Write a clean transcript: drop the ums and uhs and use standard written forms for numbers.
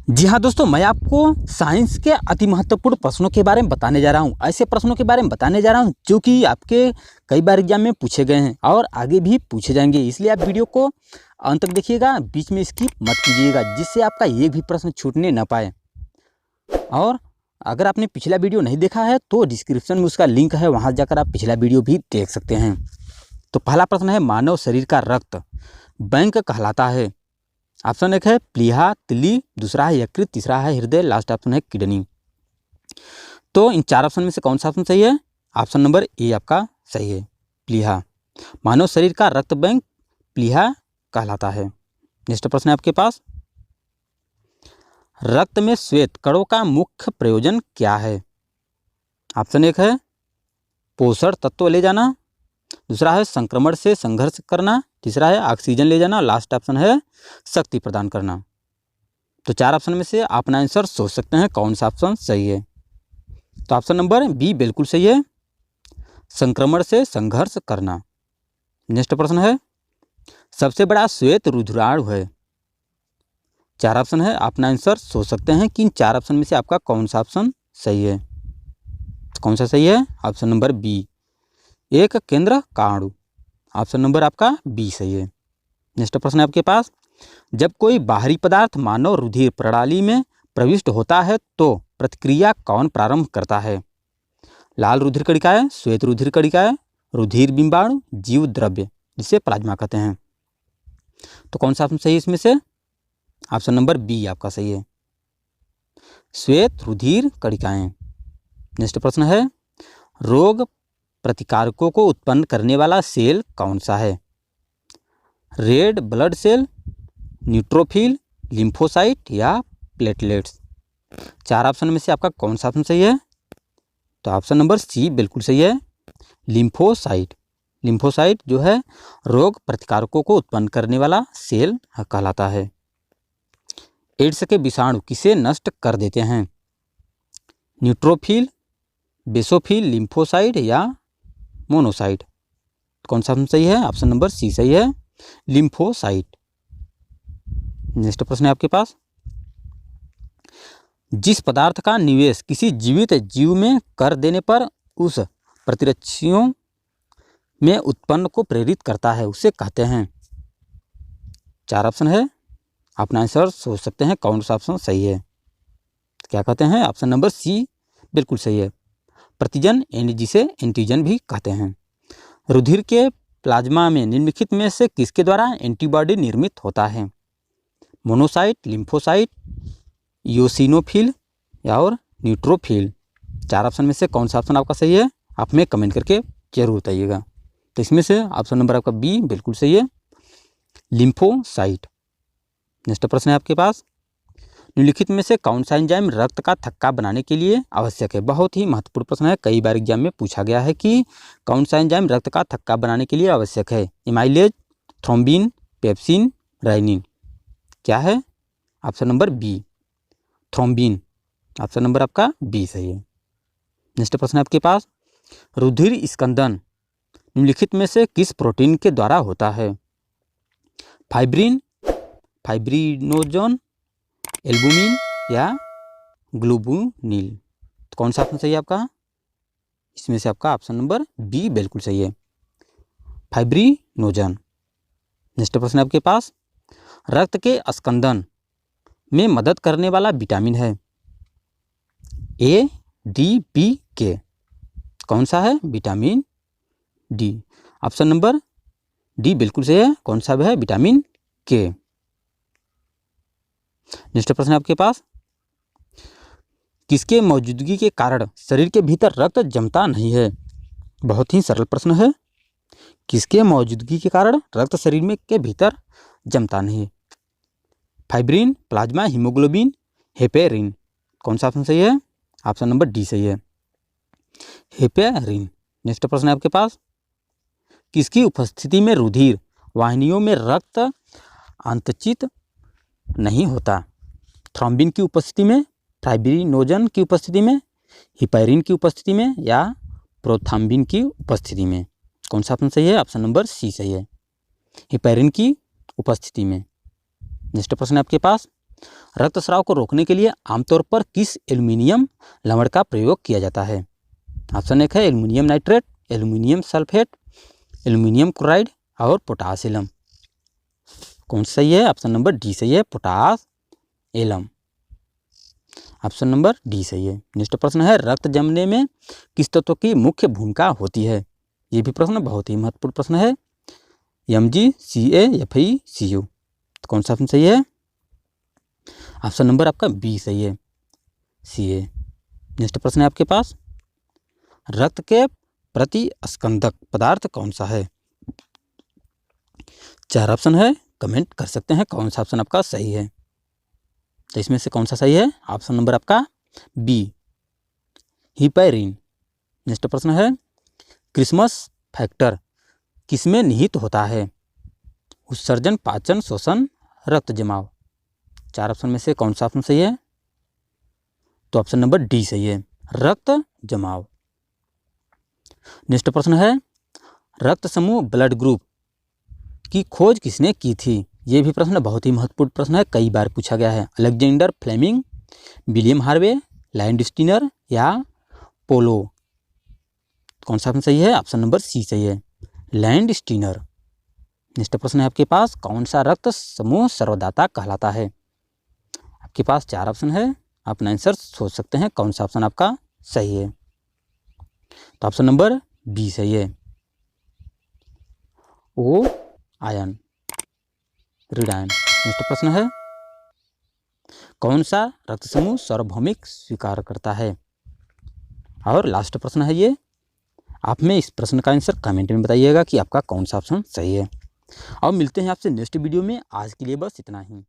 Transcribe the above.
जी हाँ दोस्तों, मैं आपको साइंस के अति महत्वपूर्ण प्रश्नों के बारे में बताने जा रहा हूँ। ऐसे प्रश्नों के बारे में बताने जा रहा हूँ जो कि आपके कई बार एग्जाम में पूछे गए हैं और आगे भी पूछे जाएंगे। इसलिए आप वीडियो को अंत तक देखिएगा, बीच में स्किप मत कीजिएगा, जिससे आपका एक भी प्रश्न छूटने न पाए। और अगर आपने पिछला वीडियो नहीं देखा है तो डिस्क्रिप्शन में उसका लिंक है, वहाँ जाकर आप पिछला वीडियो भी देख सकते हैं। तो पहला प्रश्न है, मानव शरीर का रक्त बैंक कहलाता है। ऑप्शन एक है प्लीहा तिल्ली, दूसरा है यकृत, तीसरा है हृदय, लास्ट ऑप्शन है किडनी। तो इन चार ऑप्शन में से कौन सा ऑप्शन सही है? ऑप्शन नंबर ए आपका सही है, प्लीहा। मानव शरीर का रक्त बैंक प्लीहा कहलाता है। नेक्स्ट प्रश्न है आपके पास, रक्त में श्वेत कणों का मुख्य प्रयोजन क्या है? ऑप्शन एक है पोषण तत्व ले जाना, दूसरा है संक्रमण से संघर्ष करना, तीसरा है ऑक्सीजन ले जाना, लास्ट ऑप्शन है शक्ति प्रदान करना। तो चार ऑप्शन में से आप अपना आंसर सोच सकते हैं कौन सा ऑप्शन सही है। तो ऑप्शन नंबर बी बिल्कुल सही है, संक्रमण से संघर्ष करना। नेक्स्ट प्रश्न है, सबसे बड़ा श्वेत रुधिराणु है। चार ऑप्शन है, आप अपना आंसर सोच सकते हैं कि इन चार ऑप्शन में से आपका कौन सा ऑप्शन सही है। कौन सा सही है? ऑप्शन नंबर बी, एक केंद्र काणु। ऑप्शन नंबर आपका बी सही है। नेक्स्ट प्रश्न है आपके पास, जब कोई बाहरी पदार्थ मानव रुधिर प्रणाली में प्रविष्ट होता है तो प्रतिक्रिया कौन प्रारंभ करता है? लाल रुधिर कणिकाएं, श्वेत रुधिर कणिकाएं, रुधिर बिंबाणु, जीव द्रव्य, जिसे प्लाज्मा कहते हैं। तो कौन सा ऑप्शन सही है इसमें से? ऑप्शन नंबर बी आपका सही है, श्वेत रुधिर कणिकाएं। नेक्स्ट प्रश्न है, रोग प्रतिकारकों को उत्पन्न करने वाला सेल कौन सा है? Red blood cell, neutrophil, lymphocyte या प्लेटलेट्स। चार ऑप्शन में से आपका कौन सा ऑप्शन सही है? तो ऑप्शन नंबर सी बिल्कुल सही है, लिम्फोसाइट। लिम्फोसाइट जो है रोग प्रतिकारकों को उत्पन्न करने वाला सेल कहलाता है। एड्स के विषाणु किसे नष्ट कर देते हैं? न्यूट्रोफिल, बेसोफिल, लिम्फोसाइट या मोनोसाइट। कौन सा ऑप्शन सही है? ऑप्शन नंबर सी सही है, लिम्फोसाइट। नेक्स्ट प्रश्न है आपके पास, जिस पदार्थ का निवेश किसी जीवित जीव में कर देने पर उस प्रतिरक्षियों में उत्पन्न को प्रेरित करता है उसे कहते हैं। चार ऑप्शन है, अपना आंसर सोच सकते हैं कौन सा ऑप्शन सही है। क्या कहते हैं? ऑप्शन नंबर सी बिल्कुल सही है, प्रतिजन, जिसे एंटीजन भी कहते हैं। रुधिर के प्लाज्मा में निम्नलिखित में से किसके द्वारा एंटीबॉडी निर्मित होता है? मोनोसाइट, लिम्फोसाइट, योसिनोफिल या और न्यूट्रोफिल। चार ऑप्शन में से कौन सा ऑप्शन आपका सही है? आप हमें कमेंट करके जरूर बताइएगा। तो इसमें से ऑप्शन नंबर आपका बी बिल्कुल सही है, लिम्फोसाइट। नेक्स्ट प्रश्न है आपके पास, निम्नलिखित में से कौन सा एंजाइम रक्त का थक्का बनाने के लिए आवश्यक है? बहुत ही महत्वपूर्ण प्रश्न है, कई बार एग्जाम में पूछा गया है कि कौन सा एंजाइम रक्त का थक्का बनाने के लिए आवश्यक है? Amylase, thrombin, pepsin, rennin. क्या है? Option number B, thrombin. Option number आपका बी सही है। नेक्स्ट प्रश्न है आपके पास, रुधिर स्कंदन निम्नलिखित में से किस प्रोटीन के द्वारा होता है? फाइब्रिन, फाइब्रिनोजन, एल्बुमिन या ग्लोबुनिल। तो कौन सा ऑप्शन सही है आपका? इसमें से आपका ऑप्शन नंबर बी बिल्कुल सही है, फाइब्रिनोजन। नेक्स्ट प्रश्न है आपके पास, रक्त के स्कंदन में मदद करने वाला विटामिन है? ए, डी, बी, के। कौन सा है? Vitamin D. Option number D बिल्कुल सही है, कौन सा है? विटामिन के। नेक्स्ट प्रश्न है आपके पास, किसके मौजूदगी के कारण शरीर के भीतर रक्त जमता नहीं है? बहुत ही सरल प्रश्न है, किसके मौजूदगी के कारण रक्त शरीर में के भीतर जमता नहीं है? Fibrin, plasma, haemoglobin, heparin. कौन सा ऑप्शन सही है? ऑप्शन नंबर डी सही है, हेपेरिन। नेक्स्ट प्रश्न है आपके पास, किसकी उपस्थिति में रुधिर वाहिनियों में रक्त अंतचित नहीं होता? थ्रोम्बिन की उपस्थिति में, फाइब्रिनोजन की उपस्थिति में, हिपैरिन की उपस्थिति में या प्रोथ्रोम्बिन की उपस्थिति में। कौन सा ऑप्शन सही है? ऑप्शन नंबर सी सही है, हिपैरिन की उपस्थिति में। नेक्स्ट प्रश्न है आपके पास, रक्तस्राव को रोकने के लिए आमतौर पर किस एल्युमिनियम लवण का प्रयोग किया जाता है? ऑप्शन एक है aluminium nitrate, aluminium sulphate, aluminium chloride और पोटास एलम। कौन सा सही है? ऑप्शन नंबर डी सही है, potash alum. Option number D सही है। नेक्स्ट प्रश्न है, रक्त जमने में किस तत्व की मुख्य भूमिका होती है? ये भी प्रश्न बहुत ही महत्वपूर्ण प्रश्न है। Mg, Ca, Fe, Cu। तो कौन सा ऑप्शन सही है? ऑप्शन नंबर आपका बी सही है, Ca। नेक्स्ट प्रश्न है आपके पास, रक्त के प्रतिस्कंदक पदार्थ कौन सा है? 4 ऑप्शन है, कमेंट कर सकते हैं कौन सा ऑप्शन आपका सही है। तो इसमें से कौन सा सही है? ऑप्शन नंबर आपका बी, हिपैरिन। नेक्स्ट प्रश्न है, क्रिसमस फैक्टर किसमें निहित होता है? उत्सर्जन, पाचन, शोषण, रक्त जमाव। 4 ऑप्शन में से कौन सा ऑप्शन सही है? तो ऑप्शन नंबर डी सही है, रक्त जमाव। नेक्स्ट प्रश्न है, रक्त समूह ब्लड ग्रुप की खोज किसने की थी? ये भी प्रश्न बहुत ही महत्वपूर्ण प्रश्न है, कई बार पूछा गया है। Alexander Fleming, William Harvey, Landsteiner या पोलो। कौन सा ऑप्शन सही है? ऑप्शन नंबर सी सही है, लैंडस्टीनर। नेक्स्ट प्रश्न है आपके पास, कौन सा रक्त समूह सर्वदाता कहलाता है? आपके पास 4 ऑप्शन है, आप आंसर सोच सकते हैं कौन सा ऑप्शन आपका सही है। तो ऑप्शन नंबर बी सही है, ओ आयन, रीड आयन। नेक्स्ट प्रश्न है, कौन सा रक्त समूह सार्वभौमिक स्वीकार करता है? और लास्ट प्रश्न है ये, आप में इस प्रश्न का आंसर कमेंट में बताइएगा कि आपका कौन सा ऑप्शन सही है। और मिलते हैं आपसे नेक्स्ट वीडियो में, आज के लिए बस इतना ही।